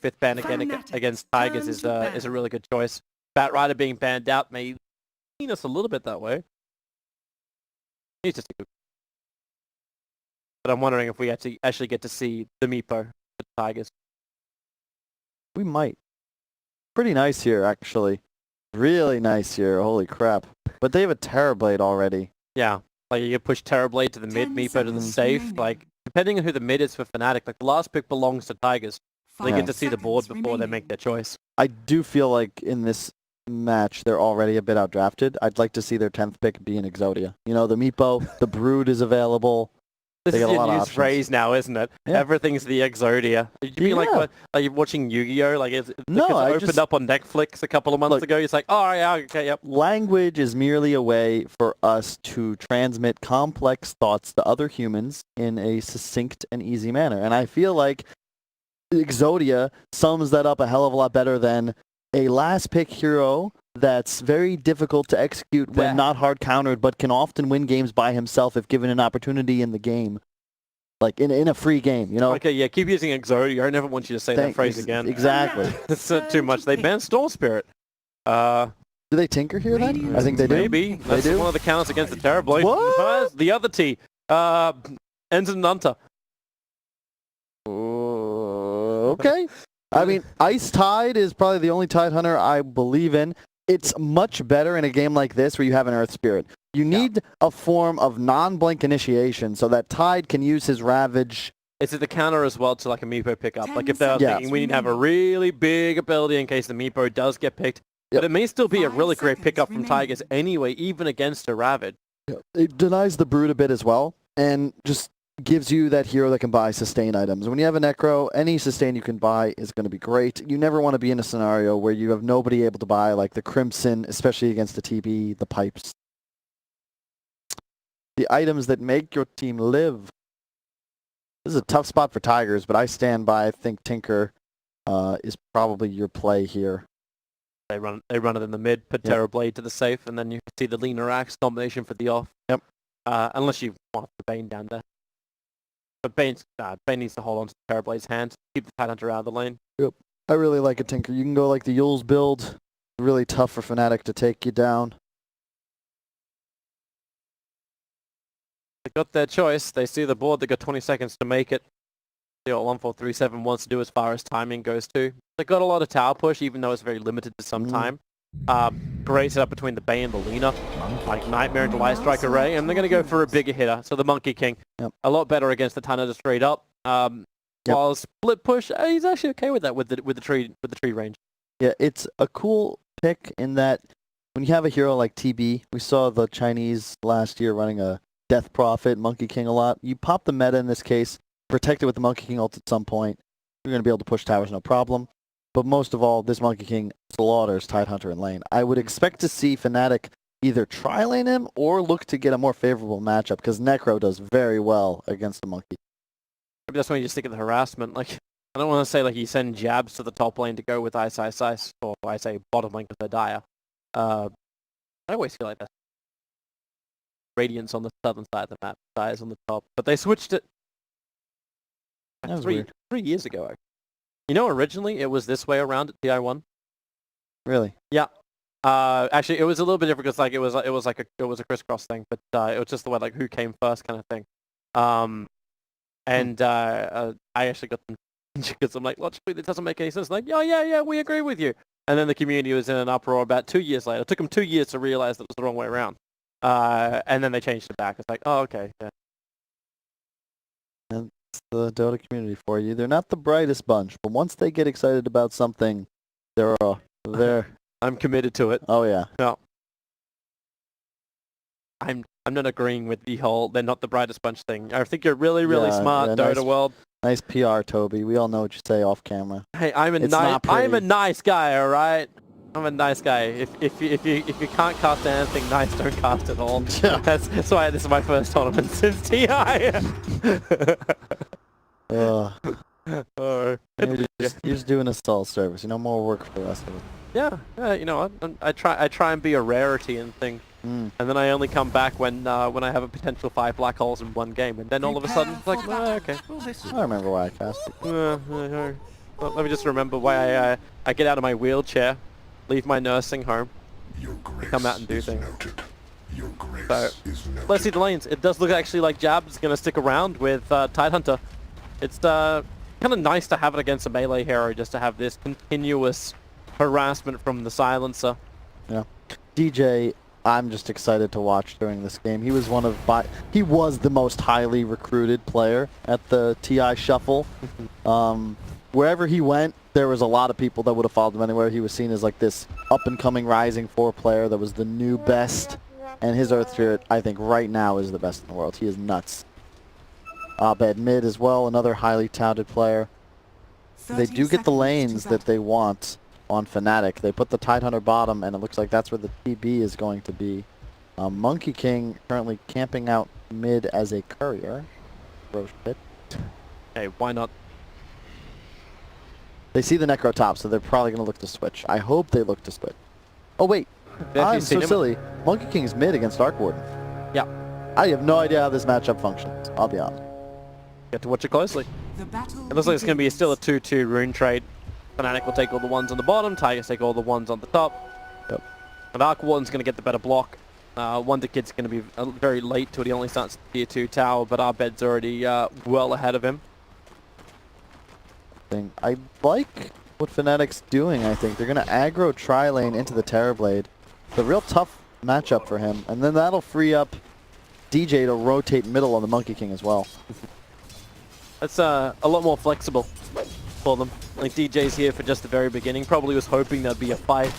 5th ban again against Tigers is a really good choice. Batrider being banned out may lean us a little bit that way. He's just a good. But I'm wondering if we actually get to see the Meepo for the Tigers. We might. Pretty nice here, actually. Really nice here. Holy crap. But they have a Terrorblade already. Yeah. Like, you can push Terrorblade to the mid, Meepo to the safe. Like, depending on who the mid is for Fnatic, like, the last pick belongs to Tigers. They get to see the board before they make their choice. I do feel like in this match, they're already a bit outdrafted. I'd like to see their 10th pick be an Exodia. You know, the Meepo, the Brood is available. This is your new phrase now, isn't it? Yeah. Everything's the Exodia. You mean like what? Are you watching Yu-Gi-Oh? Like, no, it opened up on Netflix a couple of months ago. It's like, oh yeah, okay, yep. Language is merely a way for us to transmit complex thoughts to other humans in a succinct and easy manner. And I feel like Exodia sums that up a hell of a lot better than a last pick hero that's very difficult to execute when not hard countered, but can often win games by himself if given an opportunity in the game. Like in a free game, you know? Okay, yeah, keep using Exodia. I never want you to say that phrase again. Exactly. It's too much. They banned Storm Spirit. Do they tinker here then? I think they do. Maybe. That's one of the counters against the Terrorblade. What? The other T. Ends in Nunta. Okay. I mean, Ice Tide is probably the only Tide Hunter I believe in. It's much better in a game like this where you have an Earth Spirit. You need a form of non-blink initiation so that Tide can use his Ravage. It's the counter as well to like a Meepo pickup. Like if they're thinking we need to have a really big ability in case the Meepo does get picked. But it may still be a really great pickup from Tigers anyway, even against a Ravage. It denies the Brood a bit as well, and just gives you that hero that can buy sustain items. When you have a Necro, any sustain you can buy is going to be great. You never want to be in a scenario where you have nobody able to buy, like the Crimson, especially against the TB, the Pipes. The items that make your team live. This is a tough spot for Tigers, but I stand by. I think Tinker is probably your play here. They run it in the mid, put Terrorblade to the safe, and then you see the Leaner Axe combination for the off. Yep. Unless you want the Bane down there. But Bane needs to hold on to the Terrorblade's hand, keep the Tidehunter out of the lane. Yep. I really like a Tinker. You can go like the Yules build. Really tough for Fnatic to take you down. They got their choice. They see the board. They got 20 seconds to make it. See what 1437 wants to do as far as timing goes too. They got a lot of tower push, even though it's very limited to some time. Great setup between the Bane and the Leaner, like Nightmare into Light Strike Array, and they're going to go for a bigger hitter. So the Monkey King, a lot better against the Tidehunter straight up. While split push, he's actually okay with that with the tree range. Yeah, it's a cool pick in that when you have a hero like TB, we saw the Chinese last year running a Death Prophet, Monkey King a lot. You pop the meta in this case, protect it with the Monkey King ult at some point. You're going to be able to push towers no problem. But most of all, this Monkey King slaughters Tidehunter in lane. I would expect to see Fnatic either try lane him or look to get a more favorable matchup because Necro does very well against the Monkey. Maybe that's when you just think of the harassment. Like, I don't want to say like you send jabs to the top lane to go with Ice, or I say bottom lane because they're dire. I always feel like that. Radiance on the southern side of the map, Dire's on the top. But they switched it three years ago. You know, originally it was this way around at TI1. Really? Yeah. Actually, it was a little bit different because like it was a crisscross thing, but it was just the way like who came first kind of thing. I actually got them because I'm like, logically, this doesn't make any sense. Like, yeah, we agree with you. And then the community was in an uproar about 2 years later. It took them 2 years to realize that it was the wrong way around. And then they changed it back. It's like, oh, okay. Yeah. That's the Dota community for you. They're not the brightest bunch, but once they get excited about something, they're I'm committed to it. Oh yeah. No. I'm not agreeing with the whole they're not the brightest bunch thing. I think you're really smart, Dota World. Nice PR, Toby. We all know what you say off camera. Hey, I'm a nice guy, all right? I'm a nice guy. If you can't cast anything nice, don't cast at all. Yeah. That's why this is my first tournament since TI. You're just doing a stall service. You know, more work for us. Yeah. You know what? I try and be a rarity and thing, and then I only come back when I have a potential 5 black holes in one game, and then all of a sudden it's like, okay. I remember why I cast it. Well, let me just remember why I get out of my wheelchair, leave my nursing home, come out and do things. So, let's see the lanes. It does look actually like Jab's going to stick around with Tidehunter. It's kind of nice to have it against a melee hero, just to have this continuous harassment from the silencer. Yeah. DJ, I'm just excited to watch during this game. He was he was the most highly recruited player at the TI Shuffle. Wherever he went, there was a lot of people that would have followed him anywhere. He was seen as like this up-and-coming Rising 4 player that was the new best. And his Earth Spirit, I think, right now is the best in the world. He is nuts. Abed mid as well, another highly touted player. They do get the lanes that they want on Fnatic. They put the Tidehunter bottom, and it looks like that's where the TB is going to be. Monkey King currently camping out mid as a courier. Roche pit. Hey, why not? They see the Necro top, so they're probably going to look to switch. I hope they look to switch. Oh, wait. I'm so silly. Monkey King's mid against Dark Warden. Yeah. I have no idea how this matchup functions. I'll be honest. You have to watch it closely. It looks like it's going to be still a 2-2 rune trade. Fnatic will take all the ones on the bottom. Tigers take all the ones on the top. Yep. And Dark Warden's going to get the better block. Wonder Kid's going to be very late to it. He only starts tier 2 tower, but our bed's already well ahead of him. I like what Fnatic's doing, I think. They're going to aggro tri-lane into the Terrorblade. It's a real tough matchup for him. And then that'll free up DJ to rotate middle on the Monkey King as well. That's a lot more flexible for them. Like DJ's here for just the very beginning. Probably was hoping there'd be a fight.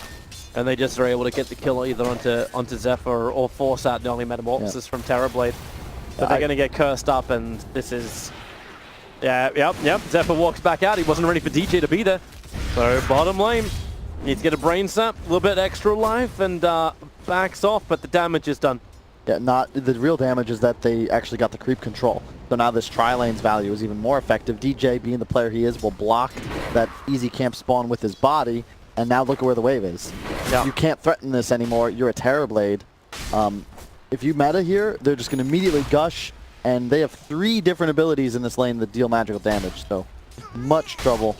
And they just are able to get the kill either onto Zephyr or force out the only Metamorphosis from Terrorblade. But they're going to get cursed up, and this is... Yep. Zephyr walks back out. He wasn't ready for DJ to be there. So bottom lane needs to get a brain sap, a little bit extra life, and backs off, but the damage is done. Yeah, the real damage is that they actually got the creep control. So now this tri-lane's value is even more effective. DJ, being the player he is, will block that easy camp spawn with his body, and now look at where the wave is. Yeah. You can't threaten this anymore. You're a Terrorblade. If you meta here, they're just going to immediately gush, and they have 3 different abilities in this lane that deal magical damage, so much trouble.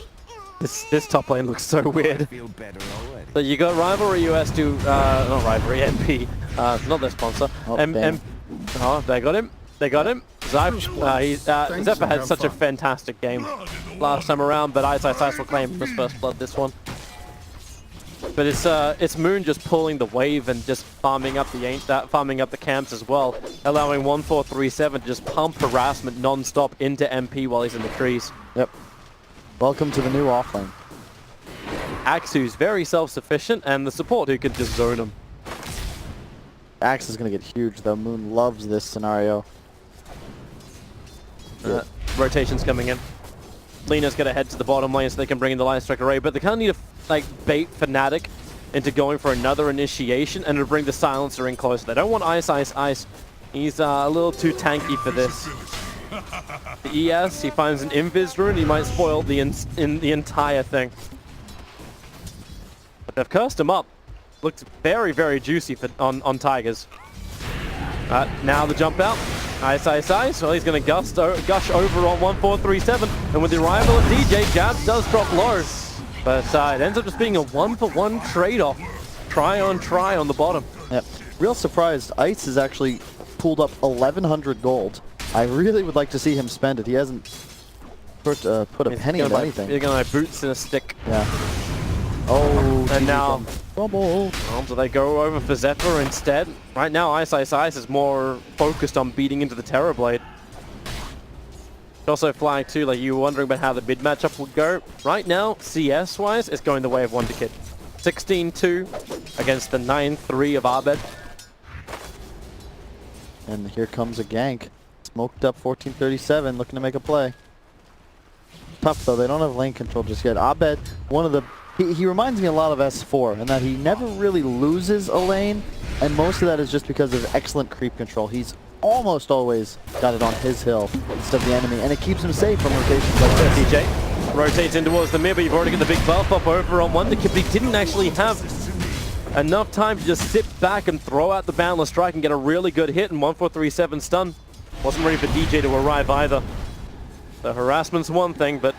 This top lane looks so weird. I feel better already. So you got Rivalry US to, not Rivalry, MP, not their sponsor. Oh, oh, they got him. They got him. Zephyr had such a fantastic game last time around, but Ice will claim his first blood this one. But it's Moon just pulling the wave and just farming up the camps as well, allowing 1437 to just pump harassment non-stop into MP while he's in the trees. Yep. Welcome to the new offlane. Axe, who's very self-sufficient, and the support who can just zone him. Axe is going to get huge, though. Moon loves this scenario. Rotation's coming in. Lena's going to head to the bottom lane so they can bring in the Line Strike Array, but they kind of need to bait Fnatic into going for another initiation and to bring the Silencer in closer. They don't want Ice. He's a little too tanky for this. The ES, he finds an Invis rune, he might spoil the entire thing. But they've cursed him up. Looks very, very juicy on Tigers. Now the jump out. Ice. Well, he's going to gush over on 1437. And with the arrival of DJ, Jabs does drop low. But it ends up just being a 1-for-1 trade-off. Try on the bottom. Yep. Real surprised, Ice has actually pulled up 1,100 gold. I really would like to see him spend it. He hasn't put a penny into anything. You're going to buy boots and a stick. Yeah. Oh, and now trouble. So they go over for Zephyr instead. Right now, Ice is more focused on beating into the Terrorblade. Also flying too, like you were wondering about how the mid matchup would go. Right now, CS-wise, it's going the way of Wonder Kid. 16-2 against the 9-3 of Abed. And here comes a gank. Smoked up 1437, looking to make a play. Tough though, they don't have lane control just yet. Abed, he reminds me a lot of S4 in that he never really loses a lane, and most of that is just because of excellent creep control. He's almost always got it on his hill instead of the enemy, and it keeps him safe from rotations like this. DJ rotates in towards the mid, but you've already got the big buff up over on Wonder Kid, but he didn't actually have enough time to just sit back and throw out the Boundless Strike and get a really good hit, and 1437 stun. Wasn't ready for DJ to arrive either. The harassment's one thing, but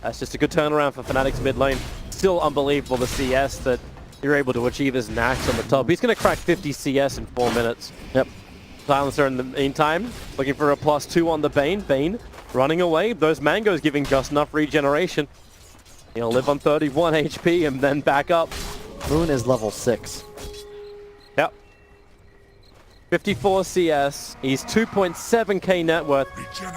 That's just a good turnaround for Fnatic's mid lane. Still unbelievable the CS that you're able to achieve as Nax on the top. He's going to crack 50 CS in 4 minutes. Yep. Silencer in the meantime, looking for a +2 on the Bane. Bane running away. Those mangoes giving just enough regeneration. He'll live on 31 HP and then back up. Moon is level 6. Yep. 54 CS. He's 2.7k net worth.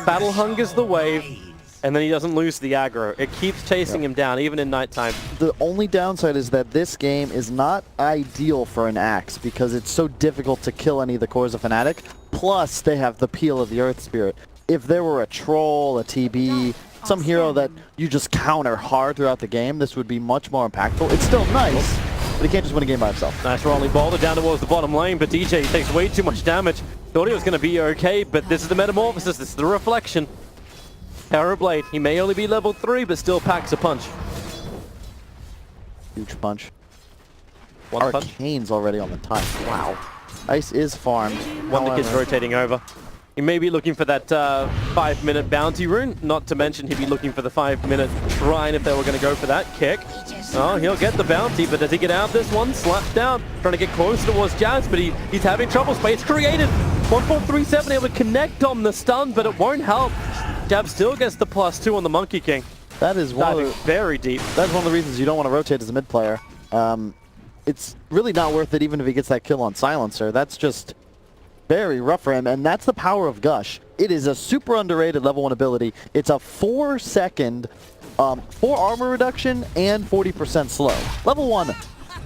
Battle Hunger's the wave. And then he doesn't lose the aggro. It keeps chasing him down, even in nighttime. The only downside is that this game is not ideal for an Axe because it's so difficult to kill any of the cores of Fnatic. Plus, they have the peel of the Earth Spirit. If there were a Troll, a TB, some hero that you just counter hard throughout the game, this would be much more impactful. It's still nice, but he can't just win a game by himself. Nice rolling boulder down towards the bottom lane, but DJ takes way too much damage. Thought he was going to be okay, but this is the Metamorphosis, this is the Reflection. Terrorblade, he may only be level 3, but still packs a punch. Huge punch. One punch. Arcane's already on the time. Wow. Ice is farmed. Wonder Kid's rotating over. He may be looking for that 5-minute bounty rune, not to mention he'd be looking for the 5-minute shrine if they were going to go for that kick. Oh, he'll get the bounty, but does he get out of this one? Slapped down, trying to get closer towards Jazz, but he's having trouble. Space created. 1437 able to connect on the stun, but it won't help. Jab still gets the +2 on the Monkey King. That is very deep. That's one of the reasons you don't want to rotate as a mid player. It's really not worth it even if he gets that kill on Silencer. That's just very rough for him, and that's the power of Gush. It is a super underrated level 1 ability. It's a 4-second 4 armor reduction and 40% slow. Level 1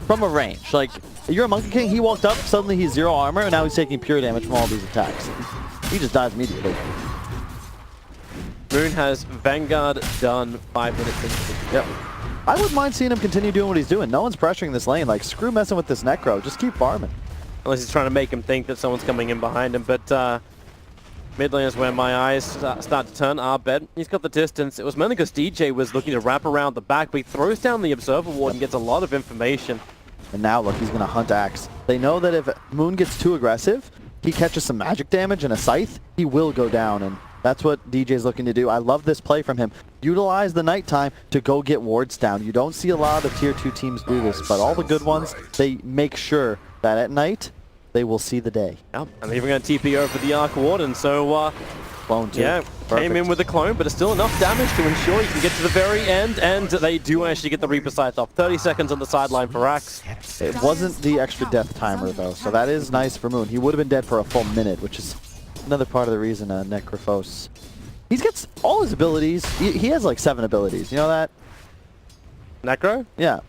from a range. Like, you're a Monkey King, he walked up, suddenly he's 0 armor, and now he's taking pure damage from all these attacks. He just dies immediately. Moon has Vanguard done 5 minutes into the... Yep. I wouldn't mind seeing him continue doing what he's doing. No one's pressuring this lane. Like, screw messing with this Necro. Just keep farming. Unless he's trying to make him think that someone's coming in behind him. But mid lane is where my eyes start to turn. Arbed, he's got the distance. It was mainly because DJ was looking to wrap around the back, but he throws down the Observer Ward and gets a lot of information. And now, look, he's going to hunt Axe. They know that if Moon gets too aggressive, he catches some magic damage and a Scythe, he will go down. And that's what DJ's looking to do. I love this play from him. Utilize the nighttime to go get wards down. You don't see a lot of tier 2 teams do this, but all the good ones, they make sure that at night, they will see the day. Yep, and they're even going to TP over the Arc Warden, so... Clone too. Yeah, came in with the clone, but it's still enough damage to ensure you can get to the very end, and they do actually get the Reaper Scythe off. 30 seconds on the sideline for Axe. It wasn't the extra death timer, though, so that is nice for Moon. He would have been dead for a full minute, which is another part of the reason Necrophos. He gets all his abilities. He has like 7 abilities. You know that? Necro? Yeah.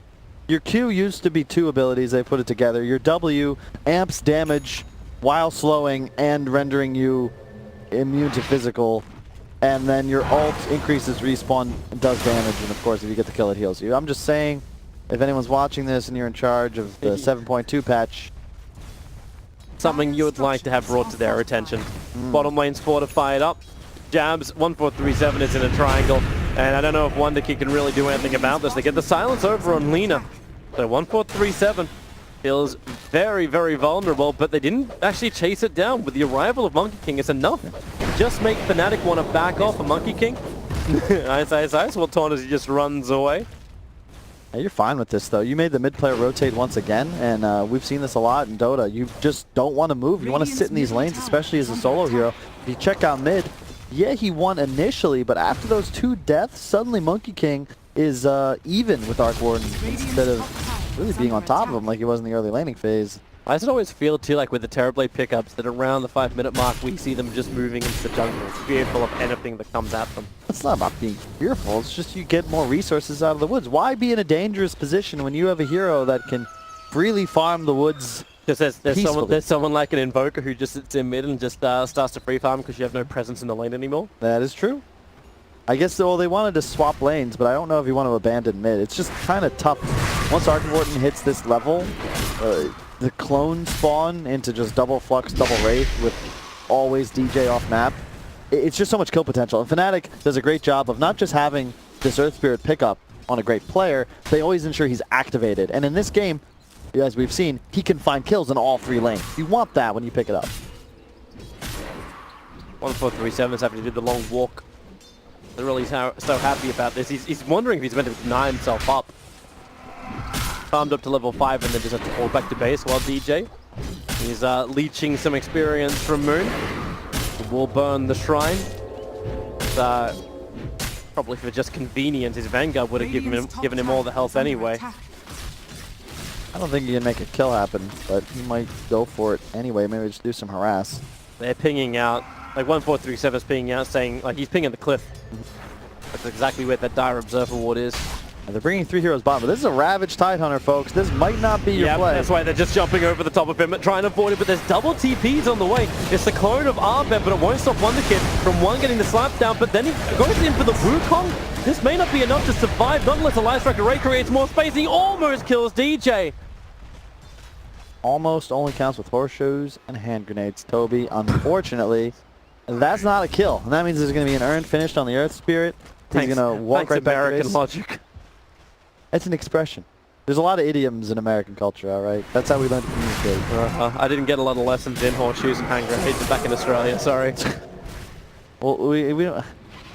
Your Q used to be 2 abilities. They put it together. Your W amps damage while slowing and rendering you immune to physical. And then your ult increases respawn and does damage. And of course, if you get the kill, it heals you. I'm just saying, if anyone's watching this and you're in charge of the 7.2 patch, something you would like to have brought to their attention. Bottom lane's fortified up. Jabs, 1437 is in a triangle. And I don't know if Wonder Kid can really do anything about this. They get the silence over on Lina. So 1437 feels very, very vulnerable, but they didn't actually chase it down. With the arrival of Monkey King, it's enough to just make Fnatic want to back off a Monkey King. Ice, well, taunt as he just runs away. Yeah, you're fine with this, though. You made the mid player rotate once again, and we've seen this a lot in Dota. You just don't want to move. You want to sit in these lanes, especially as a solo hero. If you check out mid, yeah, he won initially, but after those 2 deaths, suddenly Monkey King is even with Arc Warden instead of really being on top of him like he was in the early laning phase. I just always feel, too, like with the Terrorblade pickups, that around the 5-minute mark, we see them just moving into the jungle, fearful of anything that comes at them. It's not about being fearful, it's just you get more resources out of the woods. Why be in a dangerous position when you have a hero that can freely farm the woods? Because there's someone like an Invoker who just sits in mid and just starts to free farm because you have no presence in the lane anymore. That is true. I guess, well, they wanted to swap lanes, but I don't know if you want to abandon mid. It's just kind of tough. Once Arc Warden hits this level, the clone spawn into just double Flux, double Wraith with always DJ off map. It's just so much kill potential. And Fnatic does a great job of not just having this Earth Spirit pickup on a great player, they always ensure he's activated. And in this game, as we've seen, he can find kills in all 3 lanes. You want that when you pick it up. 1437 is having to do the long walk. They're really so happy about this. He's wondering if he's meant to deny himself up. Farmed up to level 5 and then just have to fall back to base while DJ. He's leeching some experience from Moon. Will burn the shrine. Probably for just convenience, his Vanguard would have given him all the health anyway. I don't think he can make a kill happen, but he might go for it anyway. Maybe just do some harass. They're pinging out, like 1437 is pinging out, saying, like, he's pinging the cliff. That's exactly where that dire observer ward is. And they're bringing 3 heroes bottom, but this is a Ravage Tidehunter, folks. This might not be your play. That's why they're just jumping over the top of him, trying to avoid it, but there's double TPs on the way. It's the clone of Arbed, but it won't stop Wonderkid from one getting the slap down, but then he goes in for the Wukong. This may not be enough to survive, not unless the Light Strike Array creates more space. He almost kills DJ. Almost only counts with horseshoes and hand grenades, Toby. Unfortunately, that's not a kill. And that means there's going to be an urn finished on the Earth Spirit. He's going to walk right back to base. Logic. It's an expression. There's a lot of idioms in American culture, all right? That's how we learn to communicate. I didn't get a lot of lessons in horseshoes and hand grenades back in Australia, sorry. Well, we don't...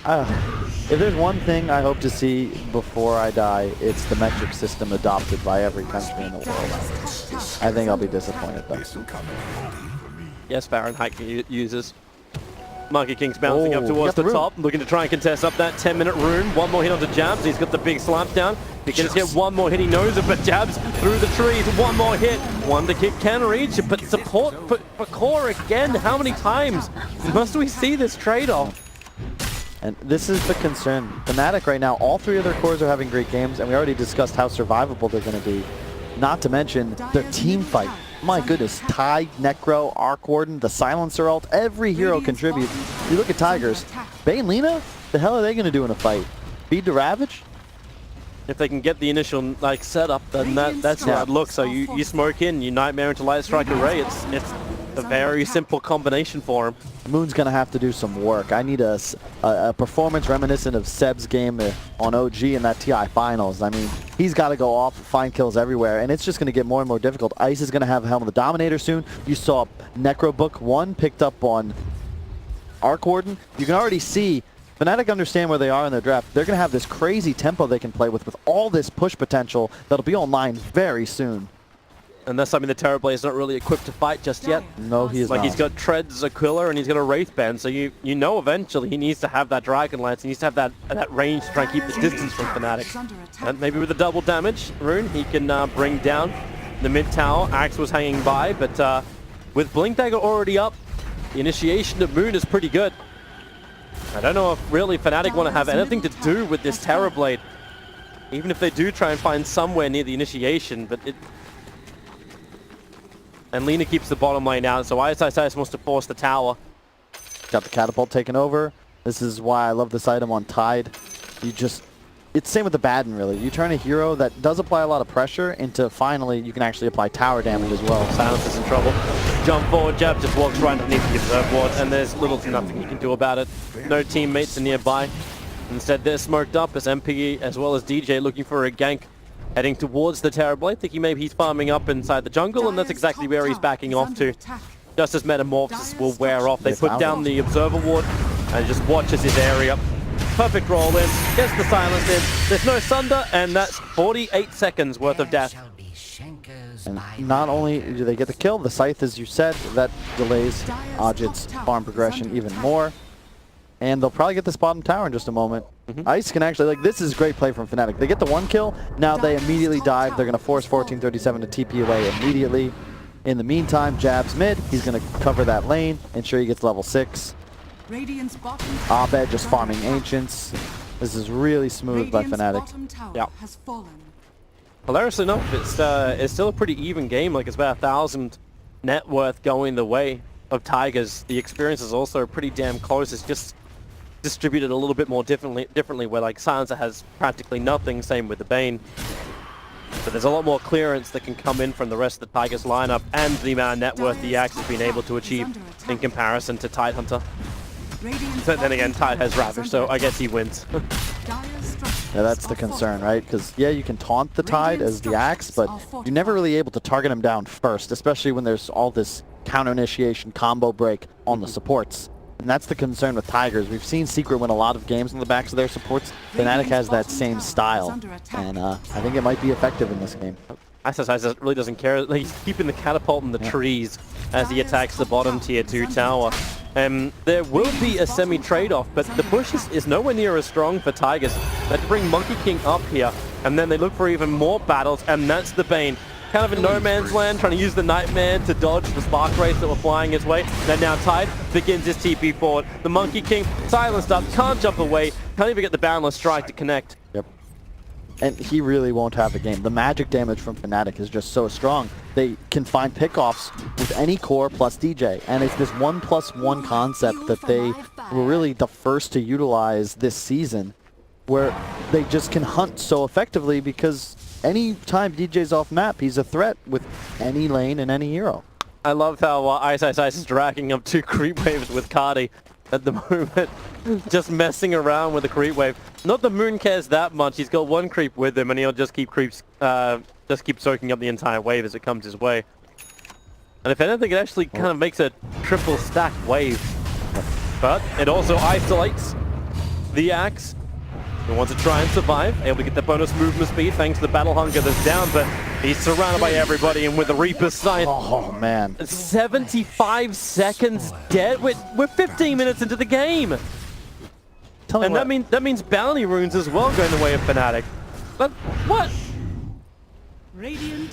if there's one thing I hope to see before I die, it's the metric system adopted by every country in the world. I think I'll be disappointed, though. Yes, Fahrenheit uses. Monkey King's bouncing up towards the top, looking to try and contest up that 10-minute rune. One more hit onto Jabs. He's got the big slap down. He can just get one more hit. He knows it, but Jabs through the trees. One more hit. Wonder Kick can reach it, but support for Core again. How many times must we see this trade-off? And this is the concern. Fnatic right now, all 3 of their cores are having great games, and we already discussed how survivable they're going to be. Not to mention their team fight. My goodness, Tide, Necro, Arc Warden, the Silencer ult, every hero contributes. You look at Tigers, Bane Lina, the hell are they going to do in a fight? Feed to Ravage? If they can get the initial like setup, then that's how it looks. So you smoke in, you Nightmare into Light Strike Array. It's a very simple combination for him. Moon's going to have to do some work. I need a performance reminiscent of Seb's game on OG in that TI finals. I mean, he's got to go off, find kills everywhere, and it's just going to get more and more difficult. Ice is going to have Helm of the Dominator soon. You saw Necro Book 1 picked up on Arc Warden. You can already see Fnatic understand where they are in their draft. They're going to have this crazy tempo they can play with all this push potential that'll be online very soon. And that's something the Terrorblade is not really equipped to fight just yet. No, he is not. He's got Treads, Aquila, and he's got a Wraithband, so you know eventually he needs to have that Dragon Lance. He needs to have that range to try and keep the distance from Fnatic. And maybe with the double damage rune, he can bring down the mid tower. Axe was hanging by, but with Blink Dagger already up, the initiation of Moon is pretty good. I don't know if really Fnatic want to have anything to do with this Terrorblade. Even if they do try and find somewhere near the initiation, but it... And Lina keeps the bottom lane out, so ISIS wants to force the tower. Got the catapult taken over. This is why I love this item on Tide. It's same with the Baden, really. You turn a hero that does apply a lot of pressure into finally you can actually apply tower damage as well. Silence is in trouble. Jump forward, Jab just walks right underneath the observe ward, and there's little to nothing you can do about it. No teammates are nearby. Instead, they're smoked up as MP as well as DJ looking for a gank. Heading towards the Terrorblade, thinking maybe he's farming up inside the jungle, and that's exactly where he's backing off to. Just as Metamorphosis will wear off, they put down the Observer Ward and just watches his area. Perfect roll in, gets the silence in, there's no Sunder, and that's 48 seconds worth of death. And not only do they get the kill, the Scythe, as you said, that delays Ajit's farm progression even more. And they'll probably get this bottom tower in just a moment. Ice can actually, this is great play from Fnatic. They get the 1 kill, now they immediately dive. They're going to force 1437 to TP away immediately. In the meantime, Jab's mid. He's going to cover that lane, ensure he gets level 6. Abed just farming Ancients. This is really smooth by Fnatic. Yeah. Hilariously enough, it's still a pretty even game. It's about 1,000 net worth going the way of Tigers. The experience is also pretty damn close. It's just distributed a little bit more differently where Silencer has practically nothing, same with the Bane. But there's a lot more clearance that can come in from the rest of the Tigers lineup and the amount of net worth the Axe has been able to achieve in comparison to Tidehunter. But then again, Tide has Ravage, so I guess he wins. Yeah, that's the concern, right? Because, yeah, you can taunt the Tide as the Axe, but you're never really able to target him down first, especially when there's all this counter-initiation combo break on the supports. And that's the concern with Tigers. We've seen Secret win a lot of games on the backs of their supports. Fnatic has that same style, and I think it might be effective in this game. Ice really doesn't care. He's keeping the catapult in the trees as he attacks the bottom tier 2 tower. There will be a semi-trade-off, but the push is nowhere near as strong for Tigers. They have to bring Monkey King up here, and then they look for even more battles, and that's the Bane. Kind of in no man's land, trying to use the Nightmare to dodge the Spark Wraiths that were flying his way. They're now tied, begins his TP forward. The Monkey King, silenced up, can't jump away, can't even get the Boundless Strike to connect. Yep. And he really won't have a game. The magic damage from Fnatic is just so strong. They can find pickoffs with any core plus DJ. And it's this 1+1 concept that they were really the first to utilize this season, where they just can hunt so effectively because any time DJ's off map, he's a threat with any lane and any hero. I love how Ice is racking up 2 creep waves with Cardi at the moment, just messing around with the creep wave. Not that Moon cares that much. He's got 1 creep with him, and he'll just keep soaking up the entire wave as it comes his way. And if anything, it actually kind of makes a triple stack wave. But it also isolates the Axe. He wants to try and survive, able to get the bonus movement speed thanks to the battle hunger that's down, but he's surrounded by everybody, and with the Reaper's Scythe. Oh, man. 75 seconds dead. We're 15 minutes into the game. And that means bounty runes as well going the way of Fnatic. But what?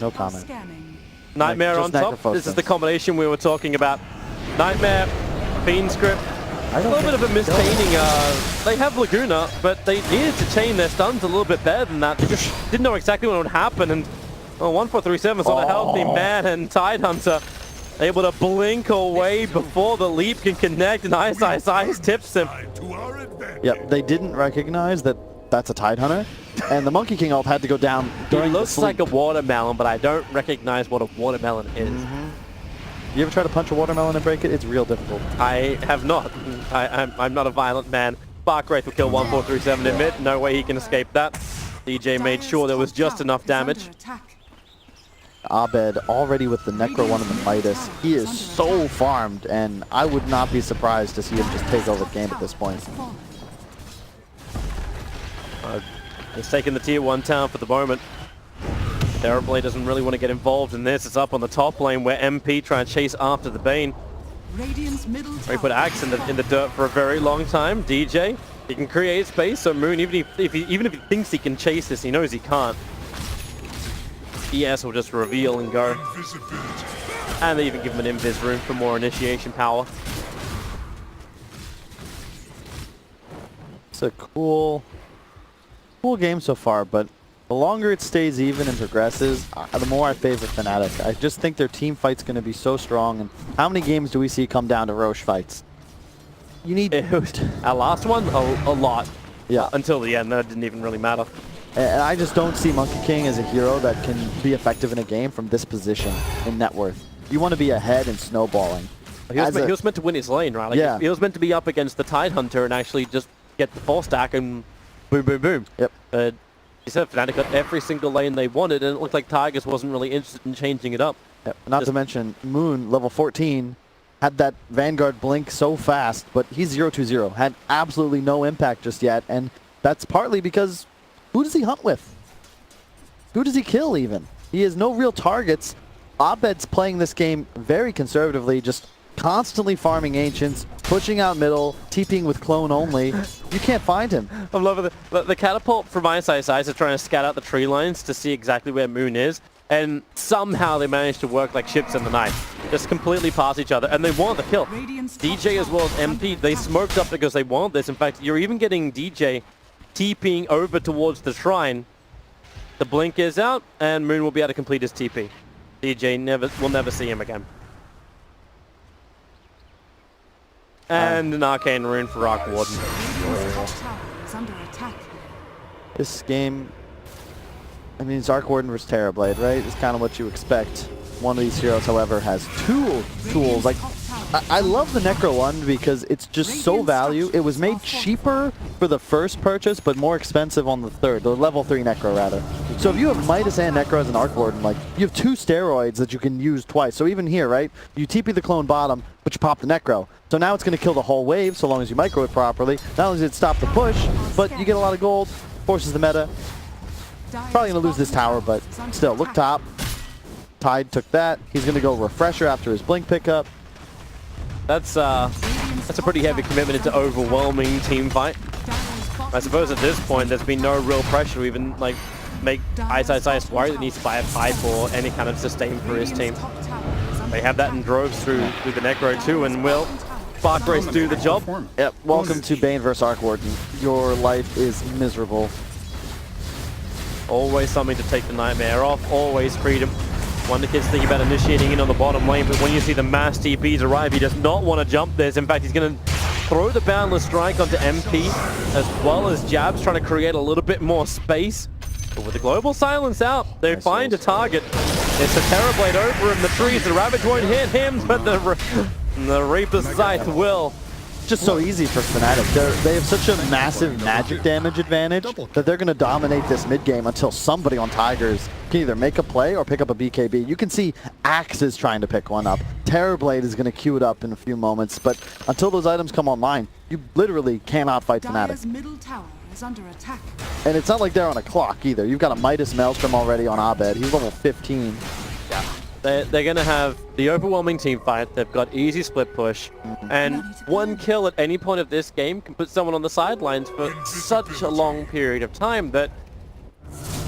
No comment. Nightmare on top. This is the combination we were talking about. Nightmare, Fiend Script. A little bit of a mispainting. They have Laguna, but they needed to chain their stuns a little bit better than that. They just didn't know exactly what would happen. And 1437 is not a healthy man, and Tidehunter able to blink away before the leap can connect, and Ice tips him. Yep, they didn't recognize that that's a Tidehunter, and the Monkey King ult had to go down during the sleep. Looks like a watermelon, but I don't recognize what a watermelon is. You ever try to punch a watermelon and break it? It's real difficult. I have not. I'm not a violent man. Spark Wraith will kill 1437 in mid. No way he can escape that. DJ made sure there was just enough damage. Abed already with the Necro 1 and the Midas. He is so farmed, and I would not be surprised to see him just take over the game at this point. He's taking the tier 1 town for the moment. Terrorblade doesn't really want to get involved in this. It's up on the top lane where MP try and chase after the Bane. He put Axe in the dirt for a very long time. DJ, he can create space, so Moon, even if he thinks he can chase this, he knows he can't. ES will just reveal and go. And they even give him an invis room for more initiation power. It's a cool game so far, but the longer it stays even and progresses, the more I favor Fnatic. I just think their team fight's going to be so strong, and how many games do we see come down to Roche fights? You need... Our last one? A lot. Yeah. Until the end, that didn't even really matter. And I just don't see Monkey King as a hero that can be effective in a game from this position in net worth. You want to be ahead and snowballing. He was meant to win his lane, right? Like, yeah. He was meant to be up against the Tidehunter and actually just get the 4-stack and boom, boom, boom. Yep. But he said Fnatic got every single lane they wanted, and it looked like Tigers wasn't really interested in changing it up. Yep. Not to mention, Moon, level 14, had that Vanguard blink so fast, but he's 0-2-0. Had absolutely no impact just yet, and that's partly because who does he hunt with? Who does he kill even? He has no real targets. Abed's playing this game very conservatively, just constantly farming Ancients, pushing out middle, TPing with clone only. You can't find him. I'm loving the catapult from Ice is trying to scout out the tree lines to see exactly where Moon is, and somehow they managed to work like ships in the night. Just completely past each other, and they want the kill. DJ as well as MP, they smoked up because they want this. In fact, you're even getting DJ TPing over towards the shrine. The blink is out, and Moon will be able to complete his TP. DJ will never see him again. And an Arcane Rune for Arc Warden. This game, I mean, it's Arc Warden versus Terrorblade, right? It's kind of what you expect. One of these heroes, however, has two tools. Like, I love the Necro one because it's just so value. It was made cheaper for the first purchase, but more expensive on the third, the level 3 Necro rather. So if you have Midas and Necro as an Arc Warden, like, you have 2 steroids that you can use twice. So even here, right, you TP the clone bottom, but you pop the Necro. So now it's going to kill the whole wave so long as you micro it properly. Not only does it stop the push, but you get a lot of gold, forces the meta. Probably going to lose this tower, but still, look top. Tide took that. He's going to go Refresher after his Blink pickup. That's a pretty heavy commitment into overwhelming team fight. I suppose at this point there's been no real pressure to even like make Ice worry that he needs to buy a Tide for any kind of sustain for his team. They have that in droves through the Necro too, and will Spark Race do the job? Yep. Welcome to Bane vs Arc Warden. Your life is miserable. Always something to take the nightmare off. Always freedom. Wonder Kid's thinking about initiating in on the bottom lane, but when you see the mass TPs arrive, he does not want to jump this. In fact, he's going to throw the Boundless Strike onto MP, as well as Jabs, trying to create a little bit more space. But with the Global Silence out, they find a target. It's a Terrorblade over him. The trees, the Ravage won't hit him, but the Reaper's Scythe will. Just so easy for Fnatic. They have such a massive magic damage advantage that they're going to dominate this mid game until somebody on Tigers can either make a play or pick up a BKB. You can see Axe is trying to pick one up. Terrorblade is going to queue it up in a few moments, but until those items come online, you literally cannot fight Fnatic. Middle tower is under attack. And it's not like they're on a clock either. You've got a Midas Maelstrom already on Abed. He's level 15. Yeah. They're going to have the overwhelming team fight. They've got easy split push. And one kill at any point of this game can put someone on the sidelines for such a long period of time that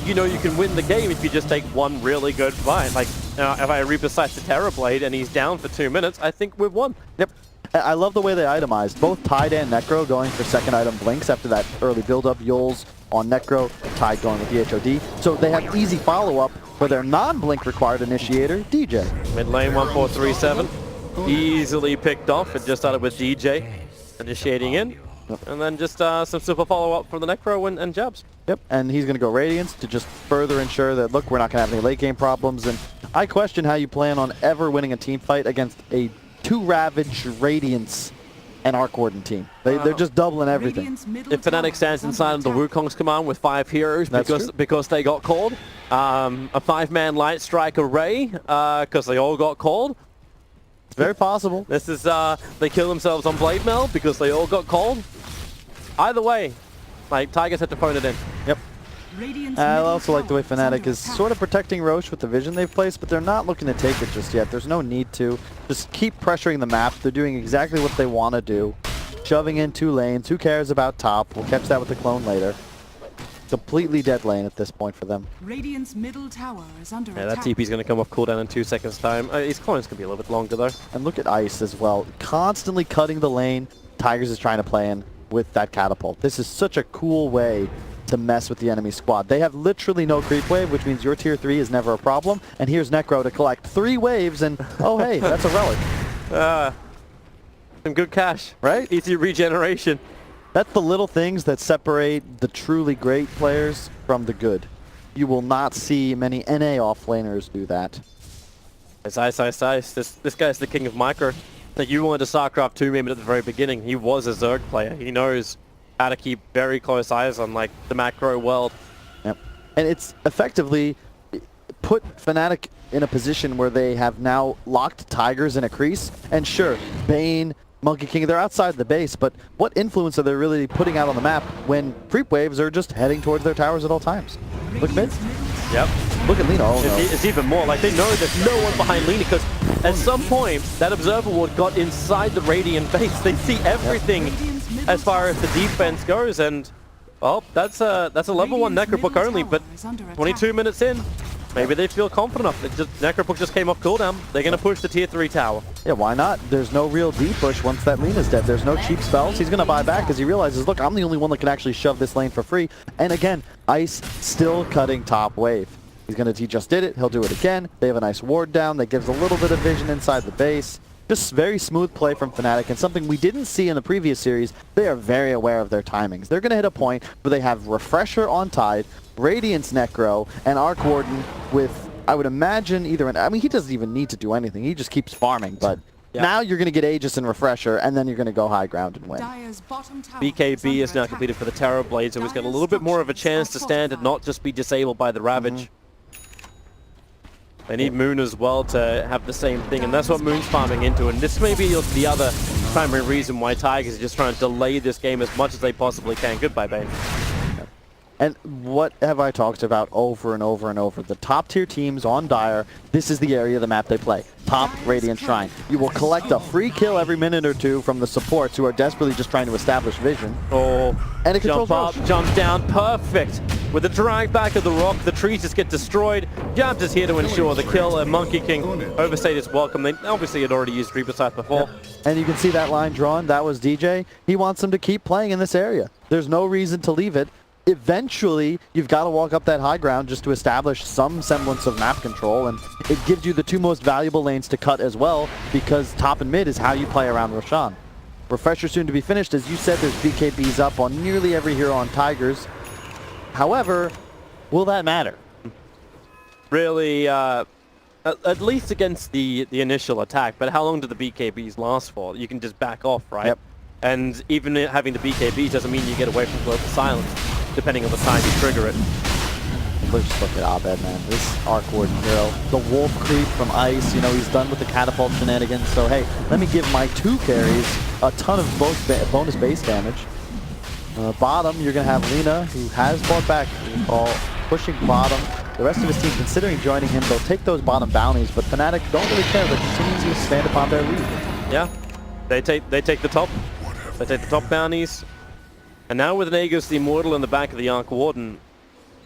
you know you can win the game if you just take one really good fight. Like, if I Reaper Scythe the Terrorblade and he's down for 2 minutes, I think we've won. Yep. I love the way they itemized. Both Tide and Necro going for second item blinks after that early build-up. Yules on Necro, Tide going with the HOD. So they have easy follow-up for their non-blink required initiator, DJ. Mid lane 1437. Easily picked off. It just started with DJ initiating in. Yep. And then just some super follow-up from the Necro and Jabs. Yep, and he's going to go Radiance to just further ensure that, look, we're not going to have any late game problems. And I question how you plan on ever winning a team fight against a 2 Ravage, Radiance, and Arc Warden team. They're just doubling everything. If Fnatic stands inside of the Wukong's command with 5 heroes because they got called, a 5-man Light Strike array because they all got called. It's very possible. This is, they kill themselves on Blade Mail because they all got called. Either way, like, Tigers had to phone it in. Yep. I also like the way Fnatic is sort of protecting Roche with the vision they've placed, but they're not looking to take it just yet. There's no need to. Just keep pressuring the map. They're doing exactly what they want to do. Shoving in 2 lanes. Who cares about top? We'll catch that with the clone later. Completely dead lane at this point for them. Radiant's middle tower is under Yeah, attack. that TP's going to come off cooldown in 2 seconds time. His clones could be a little bit longer though. And look at Ice as well. Constantly cutting the lane. Tigers is trying to play in with that catapult. This is such a cool way to mess with the enemy squad. They have literally no creep wave, which means your tier 3 is never a problem. And here's Necro to collect 3 waves, and oh hey, that's a relic. Some good cash, right? Easy regeneration. That's the little things that separate the truly great players from the good. You will not see many NA offlaners do that. It's Ice. This guy's the king of micro. Like, you wanted a StarCraft 2 meme at the very beginning. He was a Zerg player. He knows how to keep very close eyes on, like, the macro world. Yep. And it's effectively put Fnatic in a position where they have now locked Tigers in a crease. And sure, Bane, Monkey King, they're outside the base, but what influence are they really putting out on the map when creep waves are just heading towards their towers at all times? Look mid. Yep. Look at Lina. Oh, no. It's even more. Like, they know there's no one behind Lina because at some point, that Observer Ward got inside the Radiant base. They see everything as far as the defense goes, and well, that's a level 1 Necrobook only, but 22 minutes in, maybe they feel confident enough. Necrobook just came off cooldown. They're going to push the tier 3 tower. Yeah, why not? There's no real D push once that Lina's dead. There's no cheap spells. He's going to buy back because he realizes, look, I'm the only one that can actually shove this lane for free. And again, Ice still cutting top wave. He just did it. He'll do it again. They have a nice ward down that gives a little bit of vision inside the base. Just very smooth play from Fnatic, and something we didn't see in the previous series. They are very aware of their timings. They're going to hit a point where they have Refresher on Tide, Radiance Necro, and Arc Warden with, I would imagine, I mean, he doesn't even need to do anything. He just keeps farming, but now you're going to get Aegis and Refresher, and then you're going to go high ground and win. BKB is now completed for the Terrorblade, so he's got a little bit more of a chance to stand and not just be disabled by the Ravage. They need Moon as well to have the same thing, and that's what Moon's farming into. And this may be the other primary reason why Tigers are just trying to delay this game as much as they possibly can. Goodbye, Bane. And what have I talked about over and over and over? The top tier teams on Dire, this is the area of the map they play. Top Radiant Shrine. You will collect a free kill every minute or two from the supports who are desperately just trying to establish vision. Oh, and it controls jump up, Roche. jump down, perfect. With the drag back of the rock, the trees just get destroyed. Jabs is here to ensure the kill, and Monkey King overstayed his welcome. They obviously had already used Reaper Sight before. Yep. And you can see that line drawn. That was DJ. He wants them to keep playing in this area. There's no reason to leave it. Eventually, you've got to walk up that high ground just to establish some semblance of map control, and it gives you the two most valuable lanes to cut as well, because top and mid is how you play around Roshan. Refresher soon to be finished. As you said, there's BKBs up on nearly every hero on Tigers. However, will that matter? Really, at least against the initial attack, but how long do the BKBs last for? You can just back off, right? Yep. And even having the BKBs doesn't mean you get away from global silence, depending on the time you trigger it. Let's just look at Abed, man. This Arc Warden hero. The Wolf Creep from Ice, you know, he's done with the catapult shenanigans. So, hey, let me give my 2 carries a ton of bonus base damage. Bottom, you're going to have Lina, who has bought back, all pushing bottom. The rest of his team considering joining him. They'll take those bottom bounties, but Fnatic don't really care. They're continuing to expand upon their lead. Yeah, they take the top. They take the top bounties. And now with an Aegis the Immortal in the back of the Arc Warden,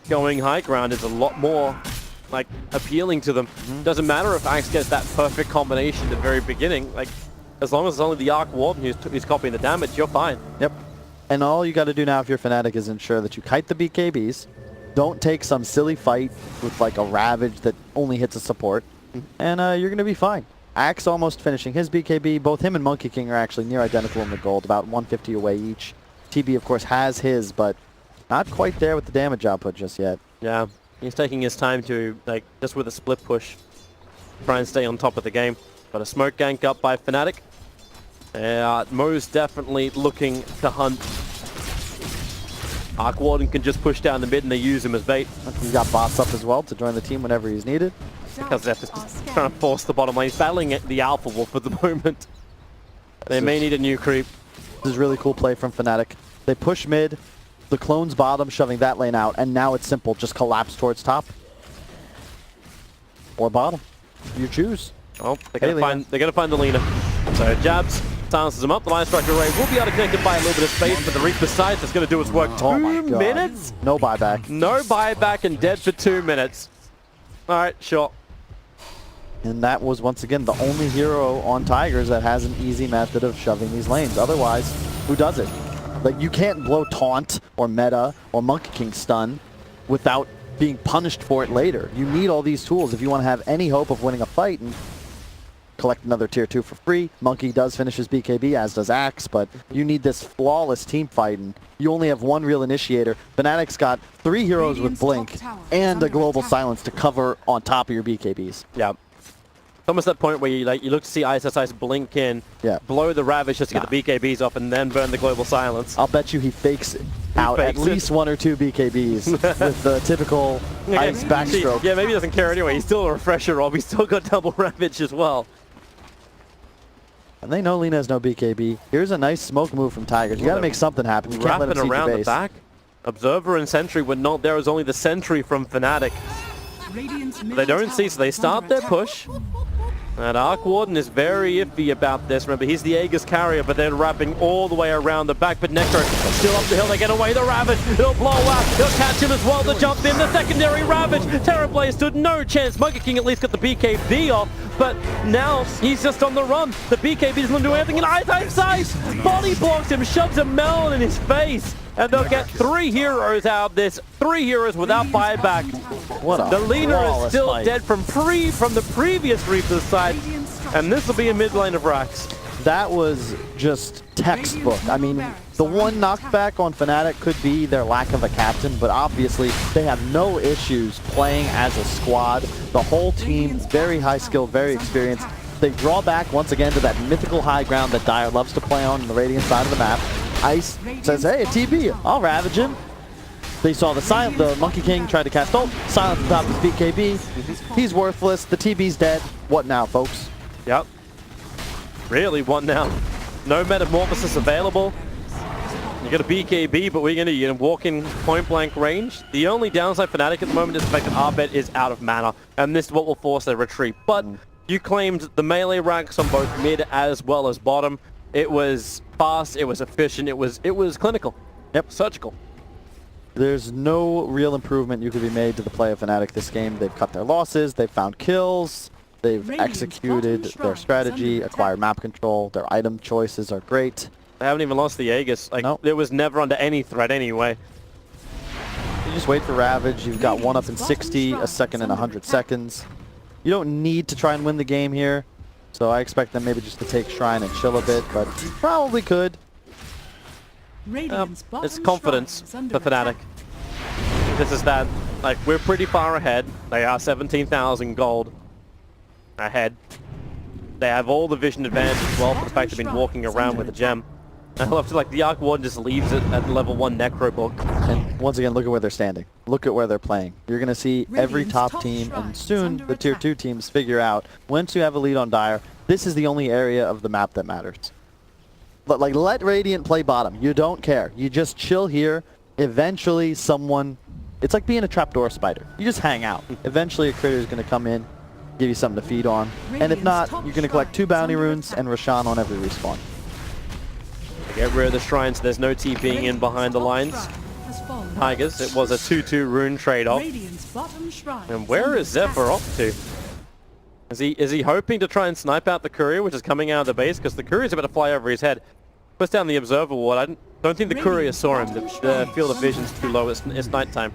going high ground is a lot more like appealing to them. Doesn't matter if Axe gets that perfect combination at the very beginning. Like, as long as it's only the Arc Warden who's copying the damage, you're fine. Yep. And all you got to do now if you're Fnatic is ensure that you kite the BKBs. Don't take some silly fight with like a Ravage that only hits a support. And you're going to be fine. Axe almost finishing his BKB. Both him and Monkey King are actually near identical in the gold, about 150 away each. TB, of course, has his, but not quite there with the damage output just yet. Yeah, he's taking his time to, like, just with a split push, try and stay on top of the game. But a smoke gank up by Fnatic. Mo's definitely looking to hunt. Arc Warden can just push down the mid and they use him as bait. He's got bots up as well to join the team whenever he's needed. Because they're just trying to force the bottom lane. He's battling the Alpha Wolf at the moment. They may need a new creep. This is really cool play from Fnatic. They push mid, the clone's bottom, shoving that lane out, and now it's simple. Just collapse towards top. Or bottom. You choose. Oh, they're gonna find the Lina. So Jabs silences him up. The Line Striker Ray will be able to connect him by a little bit of space, but the Reaper Sight is gonna do its work. Oh my 2 God. minutes? No buyback. No buyback and dead for 2 minutes. Alright, sure. And that was, once again, the only hero on Tigers that has an easy method of shoving these lanes. Otherwise, who does it? Like, you can't blow Taunt or Meta or Monkey King stun without being punished for it later. You need all these tools if you want to have any hope of winning a fight and collect another tier 2 for free. Monkey does finish his BKB, as does Axe, but you need this flawless team fight, and you only have one real initiator. Fnatic's got 3 heroes with Blink and a global silence to cover on top of your BKBs. Yeah. It's almost that point where you look to see ISS blink in, blow the Ravage just to get the BKBs off, and then burn the global silence. I'll bet you he fakes out at least 1 or 2 BKBs with the typical Ice backstroke. Yeah, maybe he doesn't care anyway. He's still a refresher rob. He's still got double Ravage as well. And they know Lina has no BKB. Here's a nice smoke move from Tigers. You got to make something happen. You can't let him see your base. The back. Observer and Sentry were not there. It was only the Sentry from Fnatic. They don't see, so they start their push. And Arc Warden is very iffy about this. Remember, he's the Aegis carrier, but they're wrapping all the way around the back. But Necro still up the hill. They get away. The Ravage. He'll blow out. He'll catch him as well. The jump in. The secondary Ravage. Terrorblade stood no chance. Monkey King at least got the BKB off. But now he's just on the run. The BKB doesn't do anything. And Ice body blocks him, shoves a melon in his face. And they'll get 3 heroes out of this. 3 heroes without buyback. The Lina is still fight. dead from the previous Reaper's side. And this will be a mid lane of Rax. That was just textbook. I mean, the one knockback on Fnatic could be their lack of a captain, but obviously they have no issues playing as a squad. The whole team, very high skill, very experienced. They draw back once again to that mythical high ground that Dire loves to play on the Radiant side of the map. Ice says, hey, a TB, I'll Ravage him. They saw the Monkey King tried to cast ult, silence on top of his BKB. He's worthless, the TB's dead. What now, folks? Yep. Really, what now? No Metamorphosis available. You got a BKB, but we're going to walk in point-blank range. The only downside for Fnatic at the moment is the fact that Arbet is out of mana, and this is what will force their retreat. But you claimed the melee ranks on both mid as well as bottom. It was fast, it was efficient, it was clinical. Yep. Surgical. There's no real improvement you could be made to the play of Fnatic this game. They've cut their losses, they've found kills, they've executed their strategy, acquired map control, their item choices are great. They haven't even lost the Aegis. Like, Nope. It was never under any threat anyway. You just wait for Ravage, you've got one up in 60, a second in 100 seconds. You don't need to try and win the game here, so I expect them maybe just to take Shrine and chill a bit, but probably could. It's confidence for Fnatic. This is that, like, we're pretty far ahead. They are 17,000 gold ahead. They have all the vision advantage as well for the fact they've been walking around with a gem. I love to, like, the Arc Warden just leaves it at level 1 Necro Book. And once again, look at where they're standing. Look at where they're playing. You're going to see every top team, and soon the tier 2 teams figure out, once you have a lead on Dire, this is the only area of the map that matters. But, like, let Radiant play bottom. You don't care. You just chill here. Eventually someone... It's like being a trapdoor spider. You just hang out. Eventually a critter is going to come in, give you something to feed on. And if not, you're going to collect 2 bounty runes and Roshan on every respawn. Get rid of the shrines. There's no TPing in behind the lines. Tigers, it was a 2-2 rune trade-off. And where is Zephyr off to? Is he hoping to try and snipe out the courier, which is coming out of the base? Because the courier's about to fly over his head. Puts down the observer ward. I don't think the courier saw him. The field of vision's too low. It's nighttime.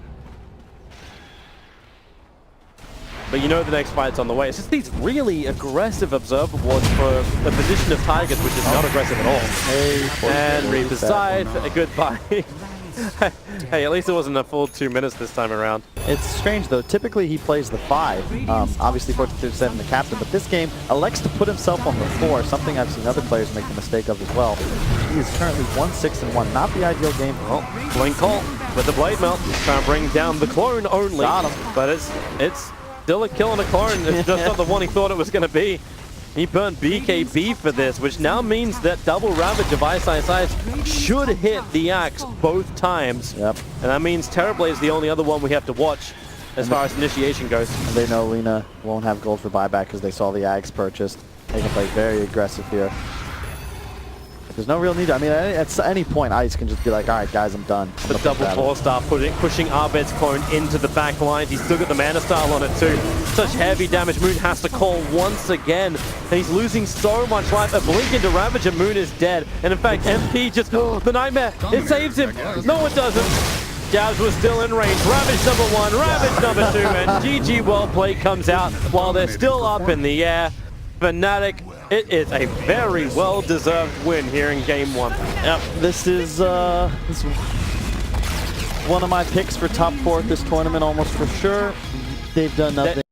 But you know the next fight's on the way. It's just these really aggressive observer wards for the position of Tigers, which is not aggressive at all. And Reaper's side, goodbye. Hey, at least it wasn't a full 2 minutes this time around. It's strange though, typically he plays the 5, obviously 14-7 the captain, but this game elects to put himself on the 4, something I've seen other players make the mistake of as well. He is currently 1-6-1, not the ideal game for him. Blink Call with the Blade Melt, trying to bring down the clone only. Got him. But it's still a kill on a clone, it's just not the one he thought it was going to be. He burned BKB for this, which now means that double Ravage of Ice should hit the axe both times. Yep. And that means Terrorblade is the only other one we have to watch as far as initiation goes. And they know Lina won't have gold for buyback because they saw the Ags purchased. They can play very aggressive here. There's no real need. I mean, at any point, Ice can just be like, all right, guys, I'm done. The double 4-star pushing Arbet's clone into the back lines. He's still got the mana style on it too. Such heavy damage. Moon has to call once again. And he's losing so much life. A blink into Ravage and Moon is dead. And in fact, MP just, the Nightmare, it saves him. No, it doesn't. Jabs was still in range. Ravage number 1, Ravage number 2, and GG well played comes out while they're still up in the air. Fnatic, it is a very well-deserved win here in Game 1. Yep, this is one of my picks for top 4 at this tournament almost for sure. They've done nothing.